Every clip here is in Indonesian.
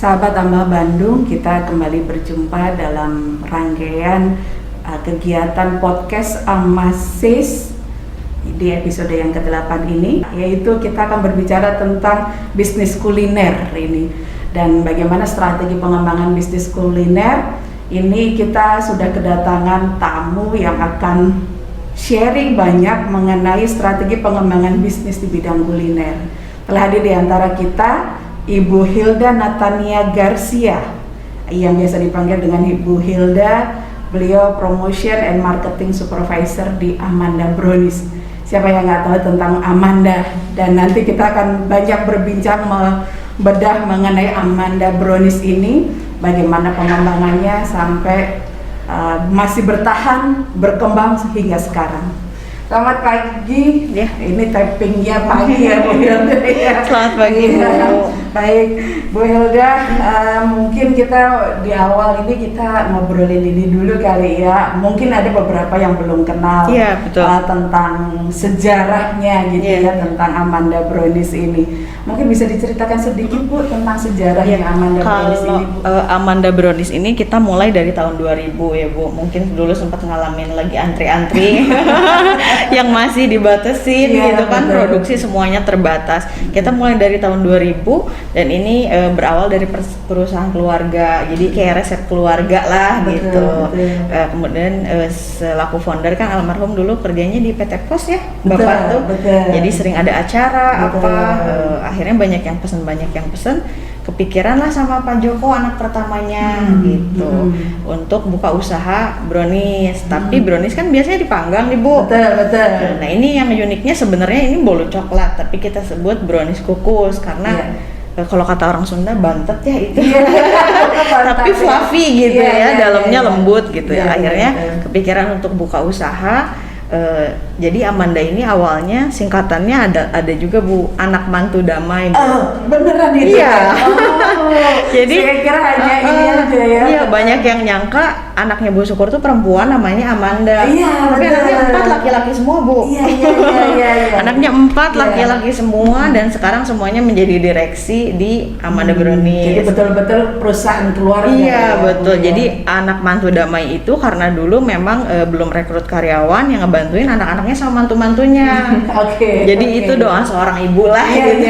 Sahabat Amal Bandung, kita kembali berjumpa dalam rangkaian kegiatan podcast Amasis di episode yang ke-8 ini, yaitu kita akan berbicara tentang bisnis kuliner ini dan bagaimana strategi pengembangan bisnis kuliner. Ini kita sudah kedatangan tamu yang akan sharing banyak mengenai strategi pengembangan bisnis di bidang kuliner. Telah hadir di antara kita Ibu Hilda Natania Garcia, yang biasa dipanggil dengan Ibu Hilda. Beliau Promotion and Marketing Supervisor di Amanda Brownies. Siapa yang nggak tahu tentang Amanda? Dan nanti kita akan banyak berbincang bedah mengenai Amanda Brownies ini, bagaimana pengembangannya sampai masih bertahan, berkembang hingga sekarang. Selamat pagi, ya ini tappingnya pagi ya Bu Hilda. Selamat pagi Bu. Baik Bu Hilda, mungkin kita di awal ini kita ngobrolin ini dulu kali ya. Mungkin ada beberapa yang belum kenal tentang sejarahnya gitu ya, tentang Amanda Brownies ini. Mungkin bisa diceritakan sedikit Bu tentang sejarahnya Amanda Brownies ini Bu. Amanda Brownies ini kita mulai dari tahun 2000 ya Bu. Mungkin dulu sempat ngalamin lagi antri-antri yang masih dibatasin gitu kan, betul. Produksi semuanya terbatas. Kita mulai dari tahun 2000 dan ini berawal dari perusahaan keluarga, jadi kayak resep keluarga lah, betul, gitu. Kemudian selaku founder kan almarhum dulu kerjanya di PT Pos ya, betul, Bapak tuh. Betul. Jadi sering ada acara, betul. Akhirnya banyak yang pesen. Kepikiran lah sama Pak Joko, anak pertamanya gitu, untuk buka usaha brownies. Tapi brownies kan biasanya dipanggang nih Bu. Betul. Nah ini yang uniknya sebenarnya ini bolu coklat, tapi kita sebut brownies kukus karena kalau kata orang Sunda bantet ya itu, tapi fluffy gitu dalamnya lembut gitu ya. Akhirnya kepikiran untuk buka usaha. Jadi Amanda ini awalnya singkatannya ada juga Bu, anak mantu damai. Beneran itu? Iya. Jadi saya kira hanya ini aja ya. Iya, banyak yang nyangka anaknya Bu Syukur tuh perempuan namanya Amanda. Iya. Tapi anaknya 4 laki-laki semua Bu. Iya. Anaknya 4 laki-laki semua dan sekarang semuanya menjadi direksi di Amanda Brownies. Jadi betul-betul perusahaan keluarga. Iya betul. Jadi anak mantu damai itu karena dulu memang belum rekrut karyawan yang ngebantuin anak-anaknya sama mantu-mantunya. Jadi itu doa seorang ibu lah gitu.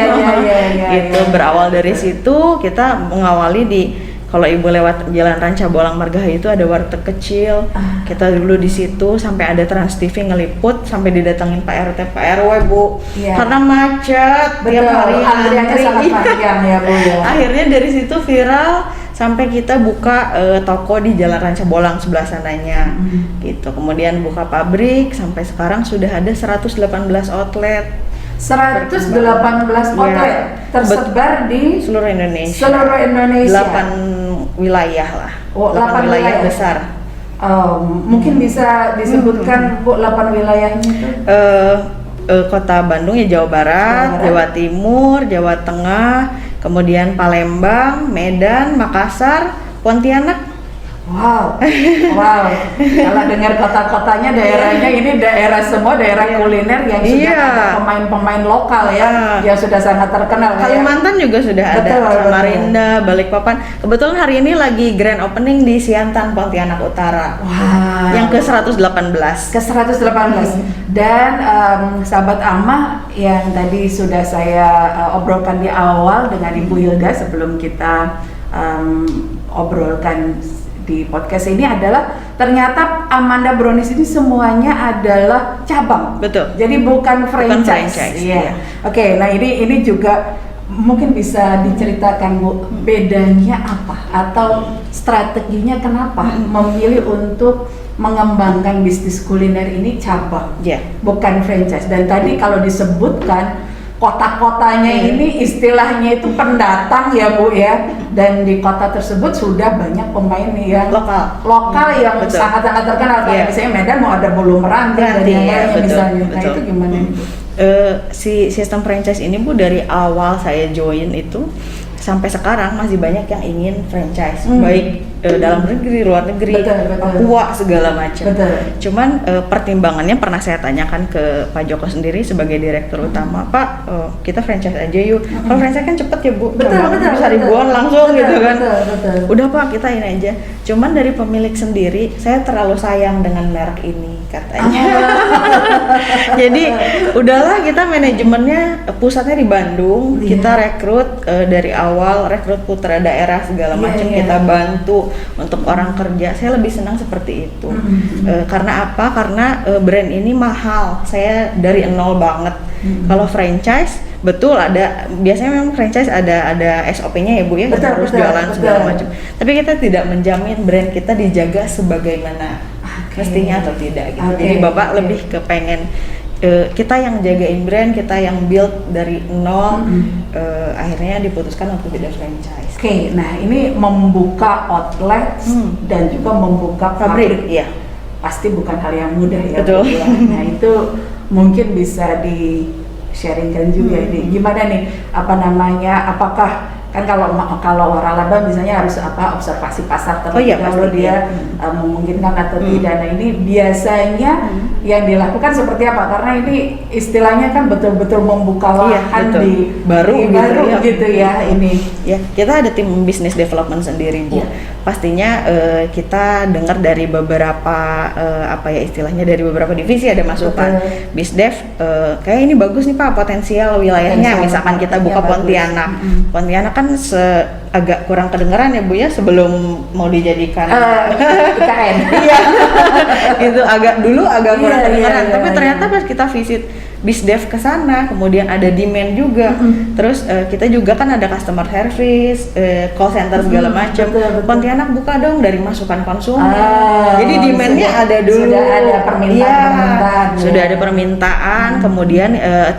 Itu berawal dari situ kita mengawali di, kalau ibu lewat Jalan Ranca Bolang Margahayu itu ada warteg kecil. Kita dulu di situ sampai ada Trans TV ngeliput sampai didatengin Pak RT Pak RW Bu. Karena macet tiap hari antriannya sangat panjang ya Bu ya. Akhirnya dari situ viral sampai kita buka toko di Jalan Ranca Bolang sebelah sananya gitu. Kemudian buka pabrik sampai sekarang sudah ada 118 outlet. 118 outlet tersebar di seluruh Indonesia. 8 wilayah lah. 8 wilayah besar. Mungkin bisa disebutkan Bu 8 wilayahnya itu? Kota Bandung ya, Jawa Barat, Jawa Timur, Jawa Tengah, kemudian Palembang, Medan, Makassar, Pontianak. Wow. Kalau dengar kota-kotanya, daerahnya ini daerah semua daerah kuliner yang sudah ada pemain-pemain lokal ya, yang sudah sangat terkenal. Kalimantan juga sudah ada, Samarinda, Balikpapan. Kebetulan hari ini lagi grand opening di Siantan, Pontianak Utara. Yang ke-118. Dan sahabat Amah yang tadi sudah saya obrolkan di awal dengan Ibu Hilda sebelum kita obrolkan di podcast ini adalah ternyata Amanda Brownies ini semuanya adalah cabang. Betul. Jadi bukan franchise. Iya. Oke, nah ini juga mungkin bisa diceritakan Bu, bedanya apa atau strateginya kenapa memilih untuk mengembangkan bisnis kuliner ini cabang, bukan franchise. Dan tadi kalau disebutkan kota-kotanya ini istilahnya itu pendatang ya Bu ya, dan di kota tersebut sudah banyak pemain yang lokal yang sangat-sangat terkenal. Kayak misalnya Medan mau ada Bolu Meranti dan yang lainnya misalnya. Nah itu gimana Bu? Si sistem franchise ini Bu dari awal saya join itu sampai sekarang masih banyak yang ingin franchise, baik dalam negeri, luar negeri, Papua segala macam. Cuman pertimbangannya pernah saya tanyakan ke Pak Joko sendiri sebagai direktur utama, Pak, kita franchise aja yuk. Kalau franchise kan cepet ya Bu, bisa ribuan langsung gitu kan. Udah Pak, kita ini aja. Cuman dari pemilik sendiri, saya terlalu sayang dengan merek ini katanya. Jadi udahlah, kita manajemennya pusatnya di Bandung, kita rekrut dari awal, rekrut putra daerah segala macam, kita bantu untuk orang kerja. Saya lebih senang seperti itu. Karena apa? Karena brand ini mahal. Saya dari nol banget. Kalau franchise betul ada, biasanya memang franchise ada SOP-nya ya Bu ya, kita harus jualan segala macam. Tapi kita tidak menjamin brand kita dijaga sebagaimana mestinya atau tidak gitu. Jadi Bapak lebih kepengen kita yang jagain brand, kita yang build dari nol, akhirnya diputuskan untuk tidak franchise. Nah ini membuka outlet dan juga membuka pabrik. Iya. Pasti bukan hal yang mudah ya. Betul. Ya. Nah itu mungkin bisa di sharingkan juga ini. Gimana nih, apakah kan kalau waralaba misalnya harus observasi pasar terlebih dahulu dia memungkinkan atau tidak. Nah ini biasanya yang dilakukan seperti apa? Karena ini istilahnya kan betul-betul membuka lahan di baru gitu ya ini. Ya, kita ada tim business development sendiri Bu. Pastinya kita dengar dari beberapa istilahnya dari beberapa divisi ada masukan. Bisdev kayak ini bagus nih Pak, potensial wilayahnya. Misalkan kita buka Pontianak. Pontianak kan agak kurang kedengeran ya Bu ya sebelum mau dijadikan IKN. Iya. Itu agak kurang kedengeran, tapi ternyata pas kita visit Bisdev ke sana, kemudian ada demand juga. Terus kita juga kan ada customer service, call center segala macam. Pontianak buka dong dari masukan konsumen. Jadi demandnya ada dulu. Sudah ada permintaan. Sudah ada permintaan. Kemudian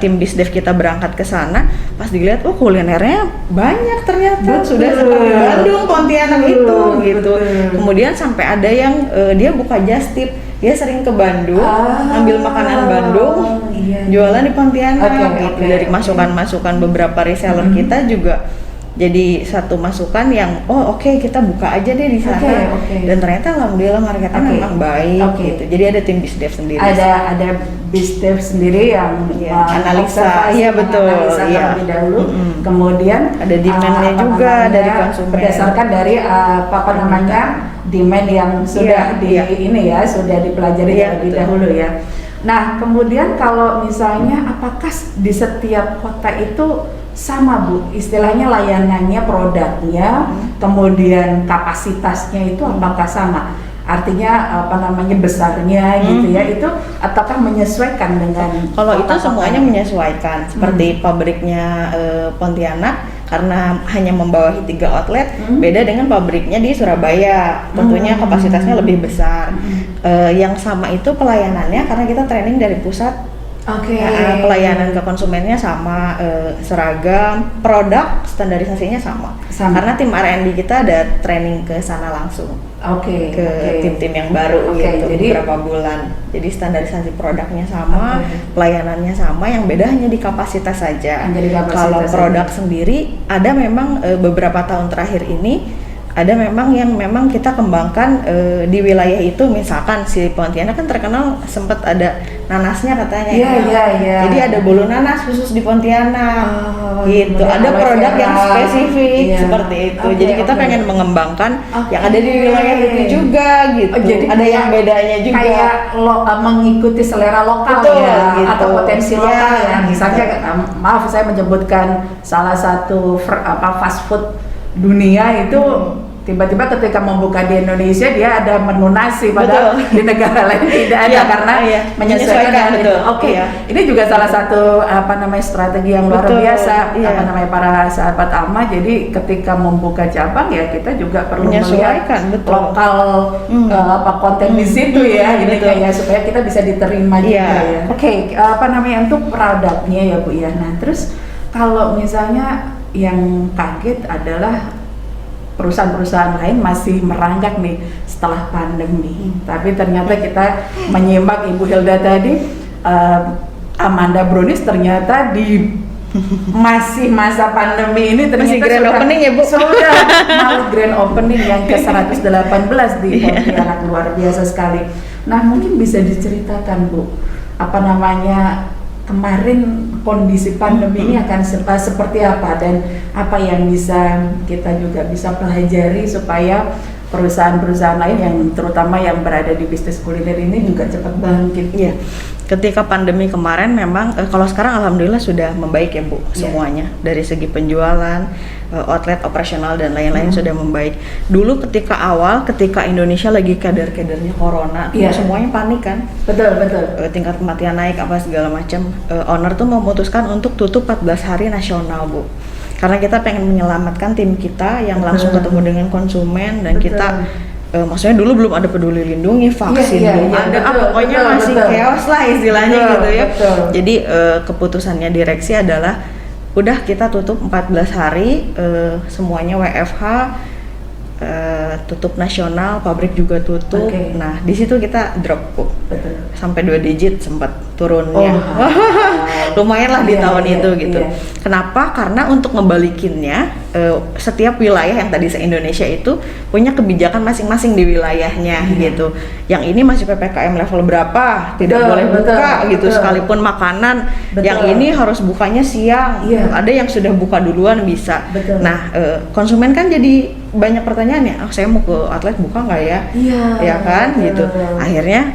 tim Bisdev kita berangkat ke sana. Pas dilihat, oh kulinernya banyak ternyata. Sudah seperti Bandung, Pontianak itu gitu. Kemudian sampai ada yang dia buka just tip. Dia sering ke Bandung, ambil makanan Bandung, jualan di Pontianak gitu. Dari masukan-masukan beberapa reseller kita juga jadi satu masukan yang kita buka aja deh di sana. Dan ternyata alhamdulillah marketnya memang baik gitu. Jadi ada tim Bisdev sendiri. Ada Bisdev sendiri yang analisa, terlebih dahulu. Kemudian ada demand-nya juga dari konsumen. Berdasarkan dari demand yang sudah sudah dipelajari terlebih dahulu ya. Nah, kemudian kalau misalnya apakah di setiap kota itu sama Bu, istilahnya layanannya, produknya, kemudian kapasitasnya itu apakah sama? Artinya besarnya gitu ya, itu ataukah menyesuaikan dengan? Kalau itu semuanya menyesuaikan, seperti pabriknya Pontianak karena hanya membawahi 3 outlet, beda dengan pabriknya di Surabaya, tentunya kapasitasnya lebih besar. Yang sama itu pelayanannya karena kita training dari pusat. Pelayanan ke konsumennya sama, seragam, produk standarisasinya sama. Karena tim R&D kita ada training ke sana langsung. Tim-tim yang baru gitu, jadi beberapa bulan. Jadi standarisasi produknya sama, pelayanannya sama, yang beda hanya di kapasitas saja. Kalau produk sendiri ada memang beberapa tahun terakhir ini ada memang yang memang kita kembangkan di wilayah itu. Misalkan si Pontianak kan terkenal sempat ada nanasnya katanya. Jadi ada bolu nanas khusus di Pontianak gitu. Ada produk yang spesifik seperti itu. Jadi kita pengen mengembangkan yang ada di wilayah itu juga gitu. Jadi ada yang bedanya juga. Kayak mengikuti selera lokal gitu. Atau potensi lokal ya. Misalnya maaf saya menyebutkan salah satu fast food dunia itu tiba-tiba ketika membuka di Indonesia dia ada menu nasi, padahal di negara lain tidak ada karena menyesuaikan itu. Ini juga salah satu strategi yang luar biasa para sahabat Alma. Jadi ketika membuka cabang ya kita juga perlu melihat lokal konten di situ ya, gitu ya, supaya kita bisa diterima juga ya. Untuk produknya ya Bu ya. Nah terus kalau misalnya yang kaget adalah perusahaan-perusahaan lain masih merangkak nih setelah pandemi. Tapi ternyata kita menyimak Ibu Hilda tadi, Amanda Brownies ternyata di masih masa pandemi ini ternyata Masih grand opening ya, Bu? Sudah mau grand opening yang ke-118 di Pontianak, luar biasa sekali. Nah, mungkin bisa diceritakan, Bu, apa namanya kemarin kondisi pandemi ini akan seperti apa, dan apa yang bisa kita juga bisa pelajari supaya perusahaan-perusahaan lain yang terutama yang berada di bisnis kuliner ini juga cepat bangkit. Iya. Ketika pandemi kemarin memang kalau sekarang alhamdulillah sudah membaik ya, Bu, semuanya dari segi penjualan, outlet operasional dan lain-lain sudah membaik. Dulu ketika Indonesia lagi kader-kadernya corona, semuanya panik kan. Betul. Tingkat kematian naik apa segala macam. Owner tuh memutuskan untuk tutup 14 hari nasional, Bu. Karena kita pengen menyelamatkan tim kita yang langsung ketemu dengan konsumen, dan kita maksudnya dulu belum ada peduli lindungi, vaksin belum ada, pokoknya masih chaos lah istilahnya gitu ya. Jadi keputusannya direksi adalah udah kita tutup 14 hari, semuanya WFH, tutup nasional, pabrik juga tutup. Nah, di situ kita drop, Bu. Sampai 2 digit sempat turunnya. Lumayan lah di tahun itu gitu. Kenapa? Karena untuk ngebalikinnya, setiap wilayah yang tadi se-Indonesia itu punya kebijakan masing-masing di wilayahnya gitu. Yang ini masih PPKM level berapa, tidak boleh buka gitu, sekalipun makanan. Yang ini harus bukanya siang. Ada yang sudah buka duluan bisa. Nah, konsumen kan jadi banyak pertanyaan ya, saya mau ke outlet buka nggak ya? Ya kan gitu. Akhirnya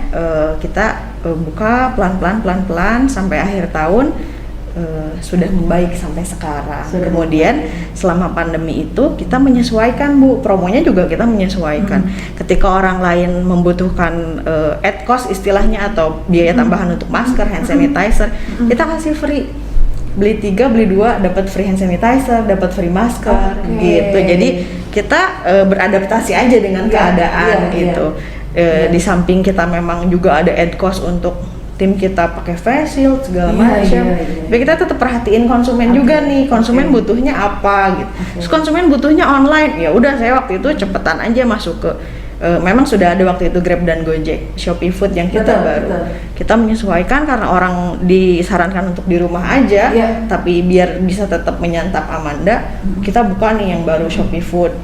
kita buka pelan-pelan sampai akhir tahun, sudah membaik sampai sekarang. Kemudian selama pandemi itu kita menyesuaikan, Bu, promonya juga kita menyesuaikan. Ketika orang lain membutuhkan add cost istilahnya atau biaya tambahan untuk masker, hand sanitizer, kita kasih free. Beli 3, beli 2 dapat free hand sanitizer, dapat free masker gitu. Jadi kita beradaptasi aja dengan keadaan gitu. Di samping kita memang juga ada add cost untuk tim kita pakai face shield segala macam. Tapi kita tetap perhatiin konsumen juga nih, konsumen butuhnya apa gitu. Terus konsumen butuhnya online, ya udah saya waktu itu cepetan aja masuk ke memang sudah ada waktu itu Grab dan Gojek, Shopee Food yang kita kita menyesuaikan karena orang disarankan untuk di rumah aja, tapi biar bisa tetap menyantap Amanda, kita buka nih yang baru Shopee Food.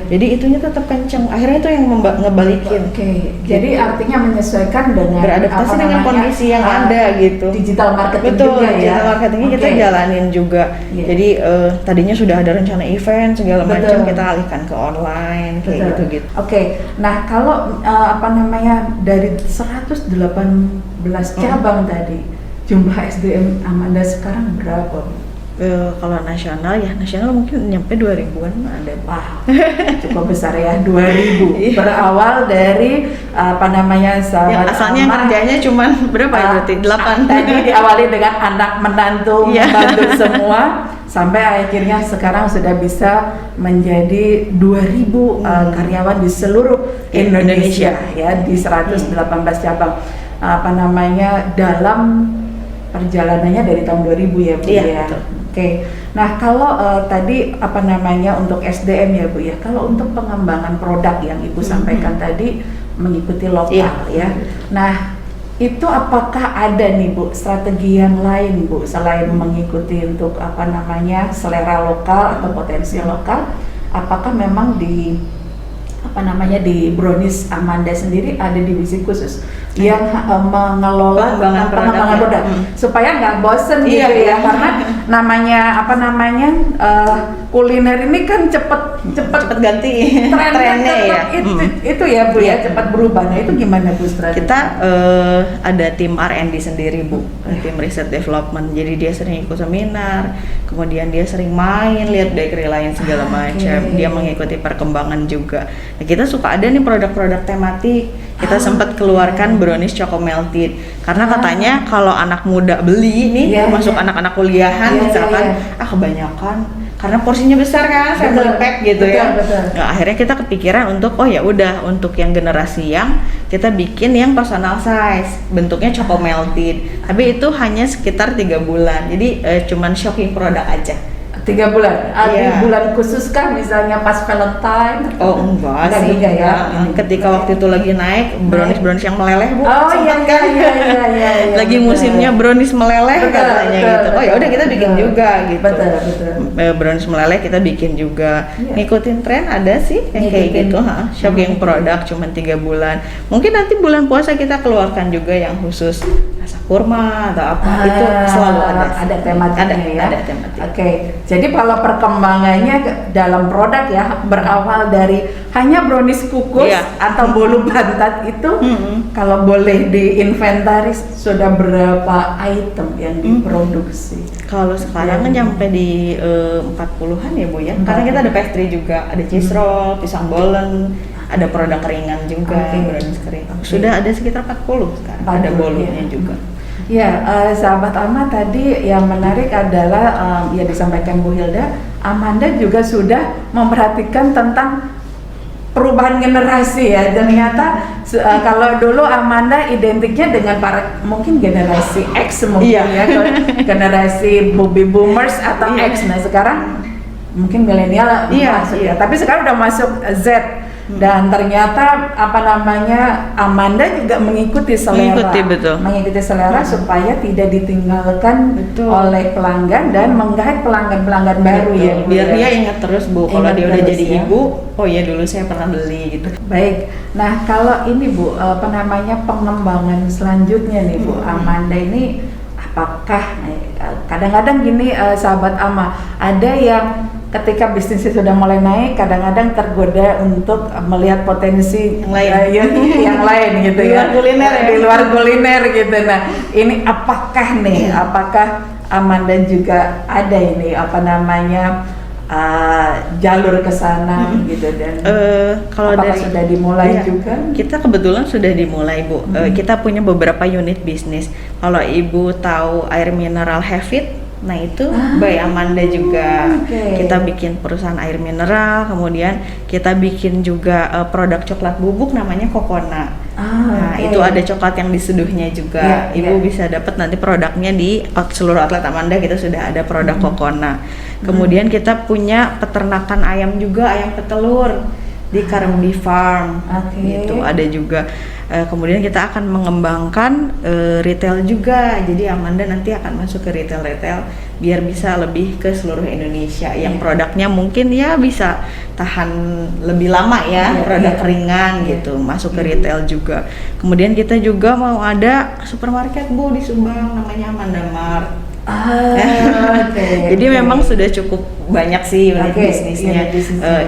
Jadi itunya tetap kenceng. Akhirnya itu yang ngebalikin. Jadi artinya menyesuaikan dengan beradaptasi dengan kondisi yang ada gitu. Digital marketing juga ya. Digital marketingnya kita jalanin juga. Jadi tadinya sudah ada rencana event segala macam, kita alihkan ke online kayak gitu-gitu. Nah, kalau dari 118 cabang tadi, jumlah SDM Amanda sekarang berapa? Kalau nasional mungkin nyampe 2000-an ada. Wah, cukup besar ya, 2000. Berawal dari sahabat asalnya kerjanya cuma berapa ya berarti? 8. Tadi diawali dengan anak menantu membantu semua, sampai akhirnya sekarang sudah bisa menjadi 2000 karyawan di seluruh Indonesia ya, di 118 cabang. Dalam perjalanannya dari tahun 2000 ya, Bu ya. Nah, kalau tadi untuk SDM ya, Bu ya. Kalau untuk pengembangan produk yang Ibu sampaikan tadi mengikuti lokal ya. Nah, itu apakah ada nih, Bu, strategi yang lain, Bu, selain mengikuti untuk selera lokal atau potensi lokal? Apakah memang di Brownies Amanda sendiri ada divisi khusus yang mengelola pengembangan produk supaya nggak bosen gitu ya, karena namanya kuliner ini kan cepet ganti trennya ya. Itu ya, Bu ya, cepat berubah. Nah, itu gimana, Bu, strategi? Kita ada tim R&D sendiri, Bu, tim research development. Jadi dia sering ikut seminar, kemudian dia sering main, lihat bakery lain segala macam. Dia mengikuti perkembangan juga. Nah, kita suka ada nih produk-produk tematik. Kita sempat keluarkan brownies choco melted karena katanya kalau anak muda beli nih, masuk anak-anak kuliahan misalkan, kebanyakan karena porsinya besar kan, family pack gitu ya. Nah, akhirnya kita kepikiran untuk untuk yang generasi yang kita bikin yang personal size, bentuknya choco melted. Tapi itu hanya sekitar 3 bulan. Jadi cuman shocking produk aja. 3 3 bulan. Ada Iya. bulan khusus kah misalnya pas Valentine? Oh enggak sih, juga ya. Ketika waktu itu lagi naik brownies yang meleleh Bu. Oh iya Sempet kan? iya. Lagi betul. musimnya brownies meleleh Betul, katanya betul, gitu. Oh ya udah kita bikin betul. juga gitu. Betul. Brownies meleleh kita bikin juga. Iya. Ngikutin tren ada sih yang kayak Ngikutin. gitu, shopping produk cuma 3 bulan. Mungkin nanti bulan puasa kita keluarkan juga yang khusus rasa kurma atau apa. Itu selalu ada. Ada tematiknya ya. Ada tematik. Oke. Jadi kalau perkembangannya dalam produk ya berawal dari hanya brownies kukus Iya. atau bolu bantat itu kalau boleh diinventaris sudah berapa item yang diproduksi? Kalau sekarang kan nyampe di 40-an ya Bu ya. Karena kita ada pastry juga, ada cheese roll, pisang bolen, ada produk keringan juga, brownies kering. Sudah ada sekitar 40 sekarang. Ada bolunya juga. Ya, sahabat Ama tadi yang menarik adalah ya disampaikan Bu Hilda, Amanda juga sudah memperhatikan tentang perubahan generasi ya. Ternyata kalau dulu Amanda identiknya dengan para mungkin generasi X mungkin ya, generasi baby boomers atau X. Nah sekarang mungkin milenial masuk ya. Tapi sekarang udah masuk Z. Dan ternyata Amanda juga mengikuti selera, mengikuti selera supaya tidak ditinggalkan oleh pelanggan dan menggait pelanggan baru ya. Biar dia ingat terus Bu, kalau dia udah jadi ibu, oh ya dulu saya pernah beli gitu. Baik, nah kalau ini Bu, pengembangan selanjutnya nih Bu, Amanda ini apakah kadang-kadang gini sahabat Ama, ada yang ketika bisnisnya sudah mulai naik, kadang-kadang tergoda untuk melihat potensi yang lain gitu ya, di luar kuliner gitu. Nah, ini apakah Amanda juga ada ini jalur ke sana gitu, dan kalau apakah dari sudah dimulai juga? Kita kebetulan sudah dimulai Bu. Kita punya beberapa unit bisnis. Kalau Ibu tahu air mineral Hevit, nah itu by Amanda juga. Kita bikin perusahaan air mineral, kemudian kita bikin juga produk coklat bubuk namanya Kokona. Itu ada coklat yang diseduhnya juga. Ibu bisa dapat nanti produknya di seluruh outlet Amanda. Kita sudah ada produk Kokona. Kemudian kita punya peternakan ayam juga, ayam petelur di Karembi Farm. Gitu ada juga. Kemudian kita akan mengembangkan retail juga. Jadi Amanda nanti akan masuk ke retail biar bisa lebih ke seluruh Indonesia. Yang produknya mungkin ya bisa tahan lebih lama ya, produk ringan gitu, masuk ke retail juga. Kemudian kita juga mau ada supermarket Bu di Subang, namanya Amanda Mart. Jadi memang sudah cukup banyak sih unit bisnisnya,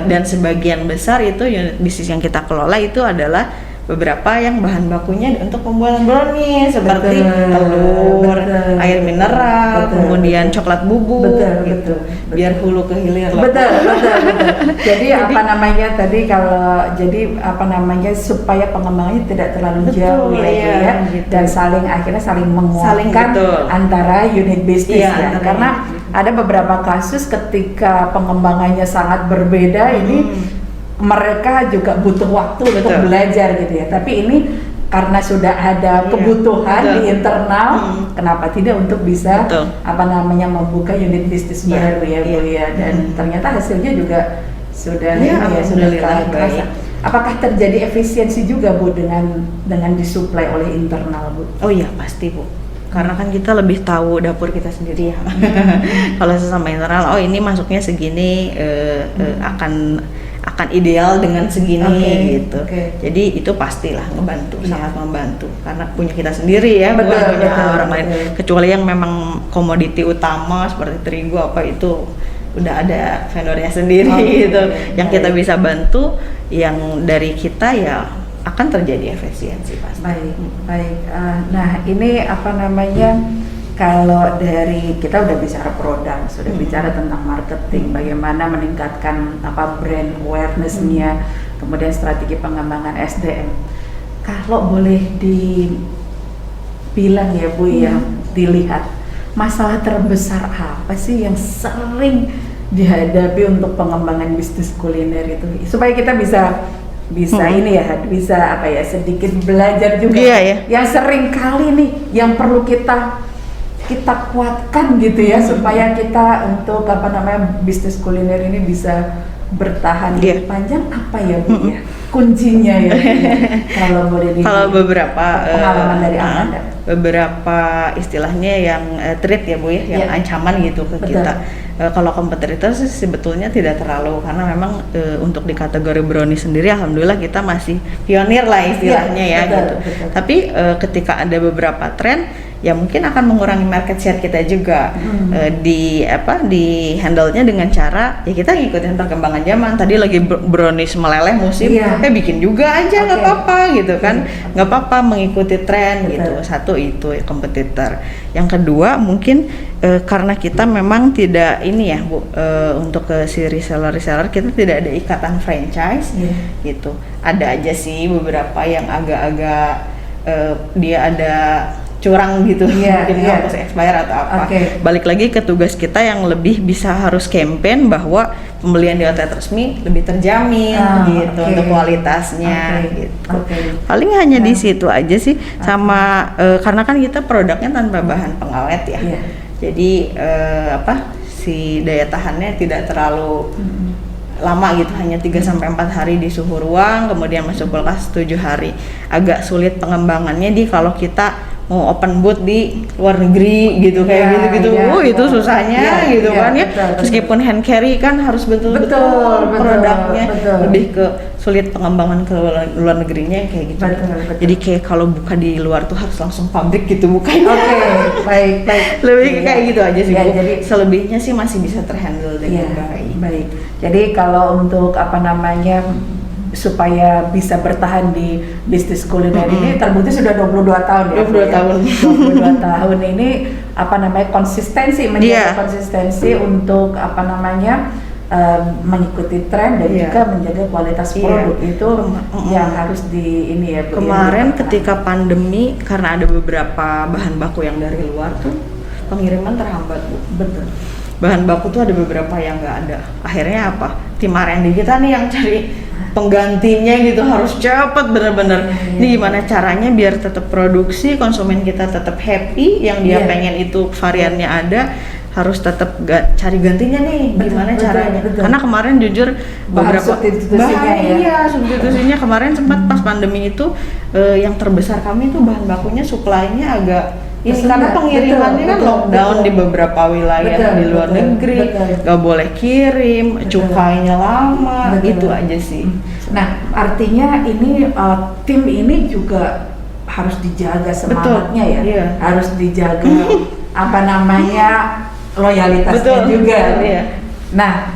dan sebagian besar itu unit bisnis yang kita kelola itu adalah beberapa yang bahan bakunya untuk pembuatan brownies seperti telur, air mineral, kemudian coklat bubuk, gitu. Biar hulu ke hilir lah. Betul. Jadi supaya pengembangannya tidak terlalu jauh ya, gitu. Dan akhirnya saling menguatkan antara unit bisnis ya. Karena ada beberapa kasus ketika pengembangannya sangat berbeda, ini mereka juga butuh waktu untuk belajar gitu ya. Tapi ini karena sudah ada kebutuhan di internal, kenapa tidak untuk bisa membuka unit bisnis baru ya Bu ya. Dan ternyata hasilnya juga sudah sudah terasa. Apakah terjadi efisiensi juga Bu dengan disuplai oleh internal Bu? Oh iya pasti Bu. Karena kan kita lebih tahu dapur kita sendiri ya. Kalau sesama internal, ini masuknya segini, akan ideal dengan segini gitu. Jadi itu pastilah ngebantu, sangat membantu karena punya kita sendiri ya, bukan punya orang lain. Kecuali yang memang komoditi utama seperti terigu apa itu udah ada vendornya sendiri gitu. Yang kita bisa bantu yang dari kita ya akan terjadi efisiensi pasti. Baik. Nah ini kalau dari kita udah bicara produk, sudah bicara tentang marketing, bagaimana meningkatkan brand awareness-nya, kemudian strategi pengembangan SDM. Kalau boleh dibilang ya Bu ya, dilihat masalah terbesar apa sih yang sering dihadapi untuk pengembangan bisnis kuliner itu, supaya kita bisa sedikit belajar juga. Yang sering kali nih yang perlu kita kita kuatkan gitu ya supaya kita untuk bisnis kuliner ini bisa bertahan lebih panjang, apa ya Bu ya kuncinya ya Bu, ya? Kalau boleh kalau beberapa pengalaman dari Amanda, beberapa istilahnya yang threat ya Bu ya, yang ancaman gitu ke kita. Kalau kompetitor sih sebetulnya tidak terlalu, karena memang untuk di kategori brownie sendiri alhamdulillah kita masih pionir lah istilahnya betul. Tapi ketika ada beberapa tren ya mungkin akan mengurangi market share kita juga. Di handle-nya dengan cara ya kita ngikutin perkembangan zaman. Tadi lagi brownies meleleh musim, bikin juga aja nggak apa-apa gitu kan, nggak apa-apa mengikuti tren gitu. Satu itu kompetitor. Yang kedua mungkin karena kita memang tidak ini ya Bu, untuk ke si reseller kita tidak ada ikatan franchise gitu. Ada aja sih beberapa yang agak-agak dia ada curang gitu, mungkin hapus expire atau apa. Balik lagi ke tugas kita yang lebih bisa harus campaign bahwa pembelian di outlet resmi lebih terjamin gitu untuk kualitasnya gitu. Paling hanya di situ aja sih, sama karena kan kita produknya tanpa bahan pengawet ya. Jadi si daya tahannya tidak terlalu lama gitu, hanya 3-4 hari di suhu ruang, kemudian masuk kulkas 7 hari. Agak sulit pengembangannya kalau kita mau open booth di luar negeri gitu, kayak gitu-gitu. Itu susahnya gitu kan ya. Meskipun hand carry kan harus betul-betul produknya, lebih ke sulit pengembangan ke luar negerinya kayak gitu. Jadi kayak kalau buka di luar tuh harus langsung pabrik gitu bukanya. Baik. Lebih kayak gitu aja sih. Jadi selebihnya sih masih bisa terhandle dengan baik. Jadi kalau untuk supaya bisa bertahan di bisnis kuliner ini terbukti sudah 22 tahun ya. 22 tahun ini konsistensi, menjaga konsistensi untuk mengikuti tren dan juga menjaga kualitas produk itu yang harus di ini ya. Kemarin ketika pandemi karena ada beberapa bahan baku yang dari luar tuh pengiriman terhambat Bu. Betul. Bahan baku tuh ada beberapa yang nggak ada. Akhirnya apa? Tim R&D kita nih yang cari penggantinya gitu, harus cepat bener-bener. Ini gimana caranya biar tetap produksi, konsumen kita tetap happy, yang dia pengen itu variannya ada, harus tetap cari gantinya nih. Gimana caranya? Karena kemarin jujur beberapa substitusinya kemarin sempat pas pandemi itu yang terbesar kami itu bahan bakunya supply-nya agak karena pengirimannya kan lockdown di beberapa wilayah di luar negeri, nggak boleh kirim, cukainya lama, gitu aja sih. Nah, artinya ini tim ini juga harus dijaga semangatnya harus dijaga loyalitasnya juga. Nah,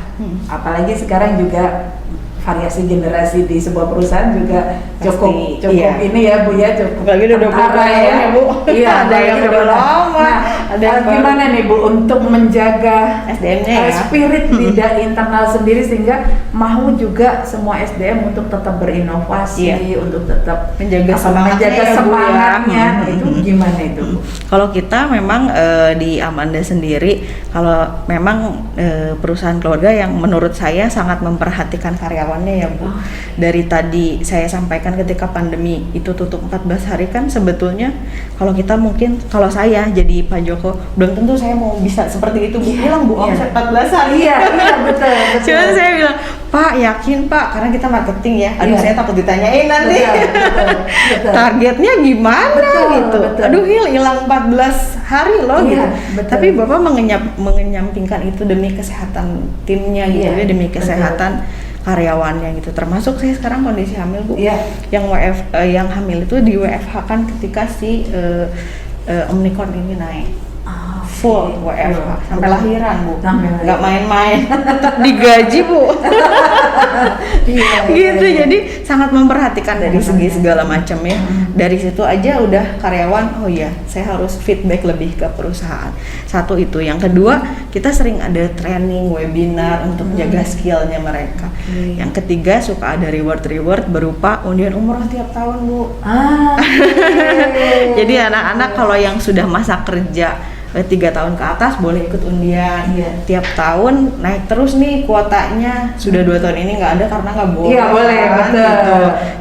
apalagi sekarang juga variasi generasi di sebuah perusahaan juga cukup ini ya Bu ya, cukup lagi udah 20 tahun ya Bu. Ada yang udah lama. Ada yang gimana nih Bu untuk menjaga SDM-nya spirit di internal sendiri sehingga mau juga semua SDM untuk tetap berinovasi, untuk tetap menjaga semangatnya. Itu gimana itu Bu? Kalau kita memang di Amanda sendiri, kalau memang perusahaan keluarga yang menurut saya sangat memperhatikan karyawan ya Bu. Dari tadi saya sampaikan ketika pandemi itu tutup 14 hari kan sebetulnya kalau kita mungkin, kalau saya jadi Pak Joko belum tentu saya mau bisa seperti itu Bu, bilang Bu omset 14 hari. Betul. Cuman saya bilang Pak yakin Pak, karena kita marketing ya. Saya takut ditanyain nanti. Betul. Targetnya gimana gitu. Aduh hilang 14 hari loh gitu. Tapi Bapak mengenyampingkan itu demi kesehatan timnya gitu demi kesehatan karyawannya gitu. Termasuk saya sekarang kondisi hamil Bu. Yang hamil itu di WFH kan ketika si Omicron ini naik. Full WFH sampai lahiran Bu, nggak main-main, tetap digaji Bu. Jadi sangat memperhatikan dari segi segala macam ya. Dari situ aja udah karyawan, saya harus feedback lebih ke perusahaan. Satu itu, yang kedua kita sering ada training, webinar untuk jaga skillnya mereka. Yang ketiga suka ada reward berupa undian umroh tiap tahun Bu. Jadi anak-anak kalau yang sudah masa kerja 3 tahun ke atas boleh ikut undian. Iya. Tiap tahun naik terus nih kuotanya. Sudah 2 tahun ini nggak ada karena nggak boleh. Iya, boleh, kan, betul. gitu.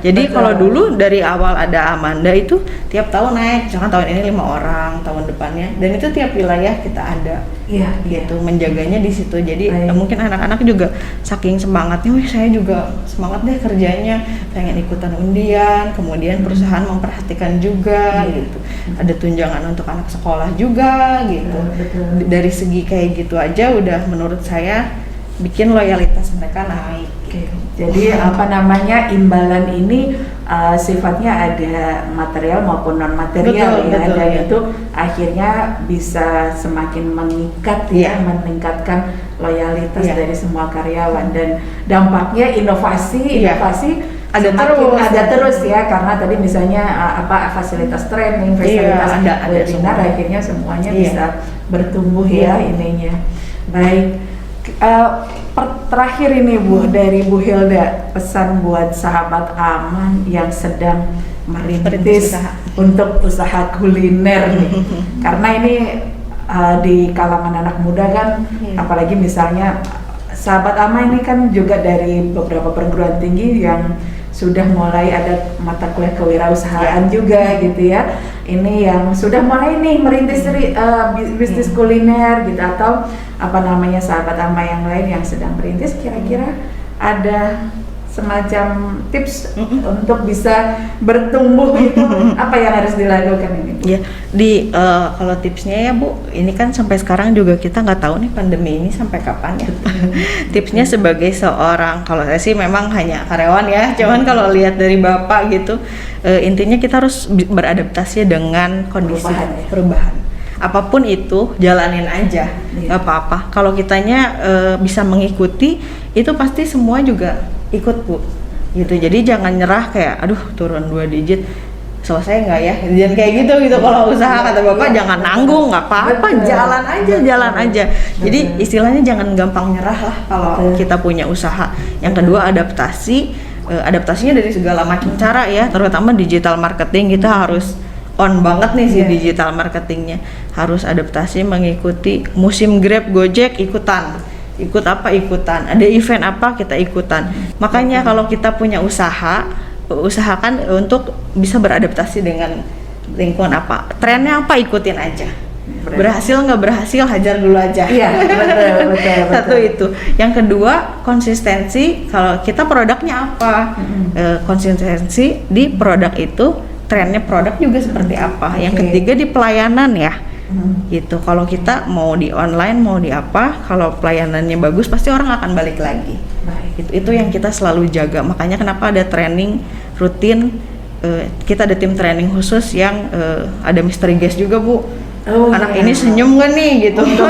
Jadi Betul. kalau dulu dari awal ada Amanda itu tiap tahun naik. Misalkan tahun ini 5 orang, tahun depannya, dan itu tiap wilayah kita ada. Iya, Gitu, menjaganya di situ. Jadi Baik. mungkin anak-anak juga saking semangatnya, wih saya juga semangat deh kerjanya, pengen ikutan undian, kemudian perusahaan memperhatikan juga gitu. Ada tunjangan untuk anak sekolah juga gitu. Betul. Dari segi kayak gitu aja udah menurut saya bikin loyalitas mereka naik. Oke. Jadi apa namanya, imbalan ini sifatnya ada material maupun non material, Betul, ya, betul, dan ya. itu akhirnya bisa semakin mengikat Iya. meningkatkan loyalitas Iya. dari semua karyawan, dan dampaknya inovasi Iya. Ada semakin terus. ya, karena tadi misalnya fasilitas training, fasilitas ada webinar, semua. akhirnya semuanya Iya. bisa bertumbuh ya Iya. ininya. Baik. Terakhir ini Bu, dari Bu Hilda, pesan buat sahabat Aman yang sedang merintis usaha. untuk usaha kuliner nih. Karena ini di kalangan anak muda kan, apalagi misalnya sahabat Aman ini kan juga dari beberapa perguruan tinggi yang sudah mulai ada mata kuliah kewirausahaan juga gitu ya. Ini yang sudah mulai nih merintis bisnis kuliner gitu, atau apa namanya sahabat Ama yang lain yang sedang merintis, kira-kira ada semacam tips untuk bisa bertumbuh itu apa yang harus dilakukan ini? Ya, kalau tipsnya ya Bu, ini kan sampai sekarang juga kita nggak tahu nih pandemi ini sampai kapan ya. Tipsnya sebagai seorang, kalau saya sih memang hanya karyawan ya, cuman kalau lihat dari Bapak gitu, intinya kita harus beradaptasi dengan kondisi perubahan. Apapun itu jalanin aja, nggak apa-apa. Kalau kitanya bisa mengikuti, itu pasti semua juga ikut Bu. Gitu. Jadi jangan nyerah kayak, aduh turun 2 digit. Selesai nggak ya? Jangan kayak gitu kalau usaha, kata Bapak, jangan nanggung, nggak apa-apa, jalan aja. Jadi istilahnya jangan gampang nyerah lah kalau kita punya usaha. Yang kedua adaptasinya dari segala macam cara ya, terutama digital marketing kita harus on banget nih si digital marketingnya, harus adaptasi mengikuti musim Grab, Gojek ikutan, ada event apa kita ikutan. Makanya kalau kita punya usahakan untuk bisa beradaptasi dengan lingkungan apa, trennya apa, ikutin aja. Berhasil nggak berhasil, hajar dulu aja. Iya, betul. Satu itu. Yang kedua, konsistensi. Kalau kita produknya apa, konsistensi di produk itu, trennya produk juga seperti apa. Yang ketiga di pelayanan ya. Gitu. Kalau kita mau di online, mau di apa, kalau pelayanannya bagus pasti orang akan balik lagi. Itu yang kita selalu jaga. Makanya kenapa ada training rutin, kita ada tim training khusus yang ada mystery guest juga Bu. Anak ini senyum gak nih gitu, untuk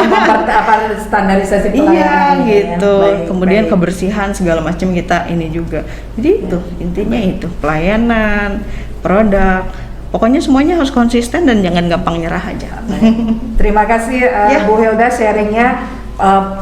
standarisasi pelayanan. Iya gitu. Kemudian kebersihan segala macam kita ini juga. Jadi itu intinya itu pelayanan, produk, pokoknya semuanya harus konsisten dan jangan gampang nyerah aja. Terima kasih Bu Hilda sharingnya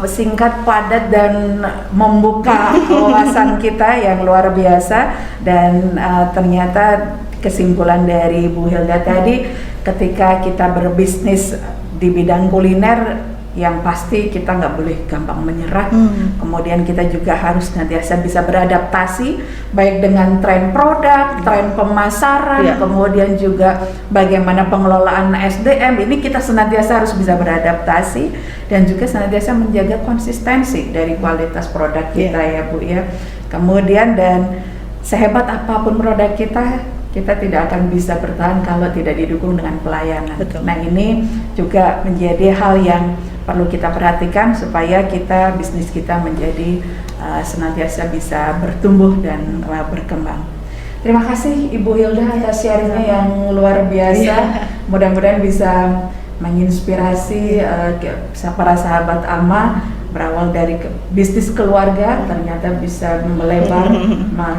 singkat, padat, dan membuka wawasan kita yang luar biasa. Dan ternyata kesimpulan dari Bu Hilda tadi, ketika kita berbisnis di bidang kuliner, yang pasti kita nggak boleh gampang menyerah. Kemudian kita juga harus nantiasa bisa beradaptasi, baik dengan tren produk, tren pemasaran, kemudian juga bagaimana pengelolaan SDM. Ini kita senantiasa harus bisa beradaptasi dan juga senantiasa menjaga konsistensi dari kualitas produk kita ya Bu ya. Kemudian, dan sehebat apapun produk kita tidak akan bisa bertahan kalau tidak didukung dengan pelayanan. Betul. Nah, ini juga menjadi hal yang perlu kita perhatikan supaya bisnis kita menjadi senantiasa bisa bertumbuh dan berkembang. Terima kasih Ibu Hilda atas sharingnya yang luar biasa. Mudah-mudahan bisa menginspirasi para sahabat Ama, berawal dari bisnis keluarga ternyata bisa melebar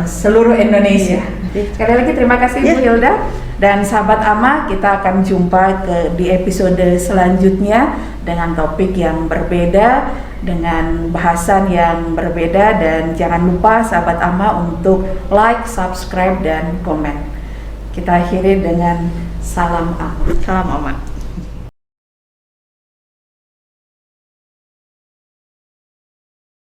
seluruh Indonesia. Sekali lagi terima kasih Bu Hilda, dan sahabat Ama, kita akan jumpa di episode selanjutnya dengan topik yang berbeda, dengan bahasan yang berbeda, dan jangan lupa sahabat Ama untuk like, subscribe, dan komen. Kita akhiri dengan salam Ama. Salam Ama.